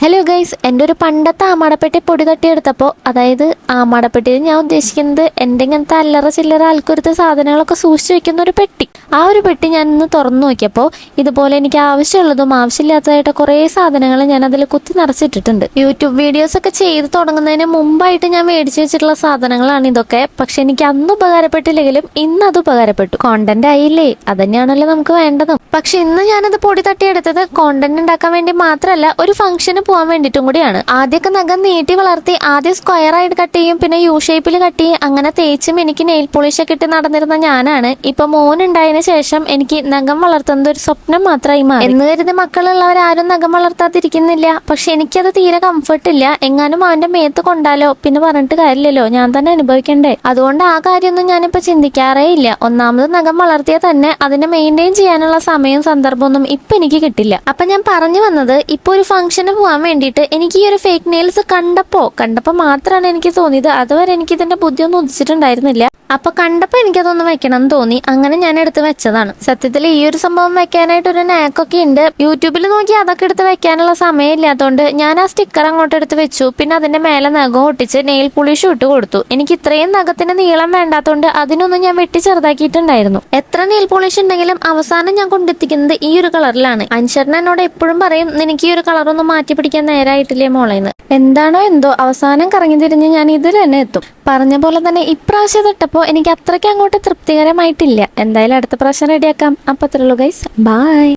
Hello guys, എൻ്റെ ഒരു പണ്ടത്തെ ആമാടപ്പെട്ടി പൊടി തട്ടിയെടുത്തപ്പോൾ, അതായത് ആമാടപ്പെട്ടിയിൽ ഞാൻ ഉദ്ദേശിക്കുന്നത് എൻ്റെ ഇങ്ങനത്തെ അല്ലറ ചില്ലറ ആൽക്കുരുത്ത സാധനങ്ങളൊക്കെ സൂക്ഷിച്ചു വെക്കുന്ന ഒരു പെട്ടി. ആ ഒരു പെട്ടി ഞാൻ ഇന്ന് തുറന്നു നോക്കിയപ്പോൾ ഇതുപോലെ എനിക്ക് ആവശ്യമുള്ളതും ആവശ്യമില്ലാത്തതായിട്ട് കുറേ സാധനങ്ങൾ ഞാൻ അതിൽ കുത്തി നിറച്ചിട്ടിട്ടുണ്ട്. യൂട്യൂബ് വീഡിയോസ് ഒക്കെ ചെയ്ത് തുടങ്ങുന്നതിന് മുമ്പായിട്ട് ഞാൻ മേടിച്ചു വെച്ചിട്ടുള്ള സാധനങ്ങളാണ് ഇതൊക്കെ. പക്ഷെ എനിക്ക് അന്ന് ഉപകാരപ്പെട്ടില്ലെങ്കിലും ഇന്ന് അത് ഉപകാരപ്പെട്ടു. കോണ്ടന്റ് ആയില്ലേ, അതന്നെയാണല്ലോ നമുക്ക് വേണ്ടതും. പക്ഷെ ഇന്ന് ഞാനത് പൊടി തട്ടിയെടുത്തത് കോണ്ടന്റ് ഉണ്ടാക്കാൻ വേണ്ടി മാത്രമല്ല, ഒരു ഫംഗ്ഷന് പോകാൻ വേണ്ടിയിട്ടും കൂടിയാണ്. ആദ്യമൊക്കെ നഖം നീട്ടി വളർത്തി ആദ്യം സ്ക്വയർ ആയിട്ട് കട്ട് ചെയ്യും, പിന്നെ യു ഷേപ്പിൽ കട്ട് ചെയ്യും. അങ്ങനെ തേച്ചും എനിക്ക് നെയിൽ പോളിഷ് ഒക്കെ ഇട്ട് നടന്നിരുന്ന ഞാനാണ് ഇപ്പൊ മോനുണ്ടായതിനു ശേഷം എനിക്ക് നഖം വളർത്തുന്നത് ഒരു സ്വപ്നം മാത്രമായി മാറി. എന്ന് കരുതി മക്കളുള്ളവരാരും നഖം വളർത്താതിരിക്കുന്നില്ല. പക്ഷെ എനിക്കത് തീരെ കംഫർട്ട് ഇല്ല. എങ്ങാനും അവന്റെ മേത്ത് കൊണ്ടാലോ പിന്നെ പറഞ്ഞിട്ട് കാര്യമില്ലല്ലോ, ഞാൻ തന്നെ അനുഭവിക്കണ്ടേ. അതുകൊണ്ട് ആ കാര്യമൊന്നും ഞാനിപ്പോ ചിന്തിക്കാറേ ഇല്ല. ഒന്നാമത് നഖം വളർത്തിയാൽ തന്നെ അതിനെ മെയിൻറ്റെയിൻ ചെയ്യാനുള്ള സമയവും സന്ദർഭമൊന്നും ഇപ്പൊ എനിക്ക് കിട്ടില്ല. അപ്പൊ ഞാൻ പറഞ്ഞു വന്നത്, ഇപ്പൊ ഒരു ഫംഗ്ഷന് പോകാൻ വേണ്ടിയിട്ട് എനിക്ക് ഈ ഒരു ഫേക്ക് നെയിൽസ് കണ്ടപ്പോ മാത്രമാണ് എനിക്ക് തോന്നിയത്. അതുവരെ എനിക്ക് ഇതിന്റെ ബുദ്ധിയൊന്നും ഉദിച്ചിട്ടുണ്ടായിരുന്നില്ല. അപ്പൊ കണ്ടപ്പോ എനിക്കതൊന്ന് വെക്കണം എന്ന് തോന്നി. അങ്ങനെ ഞാൻ എടുത്ത് വെച്ചതാണ്. സത്യത്തിൽ ഈ ഒരു സംഭവം വെക്കാനായിട്ട് ഒരു നാക്കൊക്കെ ഉണ്ട്. യൂട്യൂബിൽ നോക്കി അതൊക്കെ എടുത്ത് വെക്കാനുള്ള സമയം ഇല്ലാത്തതുകൊണ്ട് ഞാൻ ആ സ്റ്റിക്കർ അങ്ങോട്ട് എടുത്ത് വെച്ചു. പിന്നെ അതിന്റെ മേലെ നഖം ഒട്ടിച്ച് നെയിൽ പോളിഷ് ഇട്ട് കൊടുത്തു. എനിക്ക് ഇത്രയും നഖത്തിന്റെ നീളം വേണ്ടാത്തതുകൊണ്ട് അതിനൊന്നും ഞാൻ വെട്ടി ചെറുതാക്കിയിട്ടുണ്ടായിരുന്നു. എത്ര നെയിൽ പോളിഷ് ഉണ്ടെങ്കിലും അവസാനം ഞാൻ കൊണ്ടെത്തിക്കുന്നത് ഈ ഒരു കളറിലാണ്. അൻഷറിന് എന്നോട് എപ്പോഴും പറയും, നിനക്ക് ഈ ഒരു കളറൊന്നും മാറ്റി പിടിക്കാൻ നേരായിട്ടില്ലേ മോളേന്ന്. എന്താണോ എന്തോ അവസാനം കറങ്ങി തിരിഞ്ഞ് ഞാൻ ഇതിൽ തന്നെ എത്തും. പറഞ്ഞ പോലെ തന്നെ ഇപ്രാവശ്യം തൊട്ടപ്പോൾ എനിക്ക് അത്രയ്ക്ക് അങ്ങോട്ട് തൃപ്തികരമായിട്ടില്ല. എന്തായാലും അടുത്ത പ്രാവശ്യം റെഡിയാക്കാം. അപ്പൊ അത്രയുള്ളൂ ഗൈസ്, ബൈ.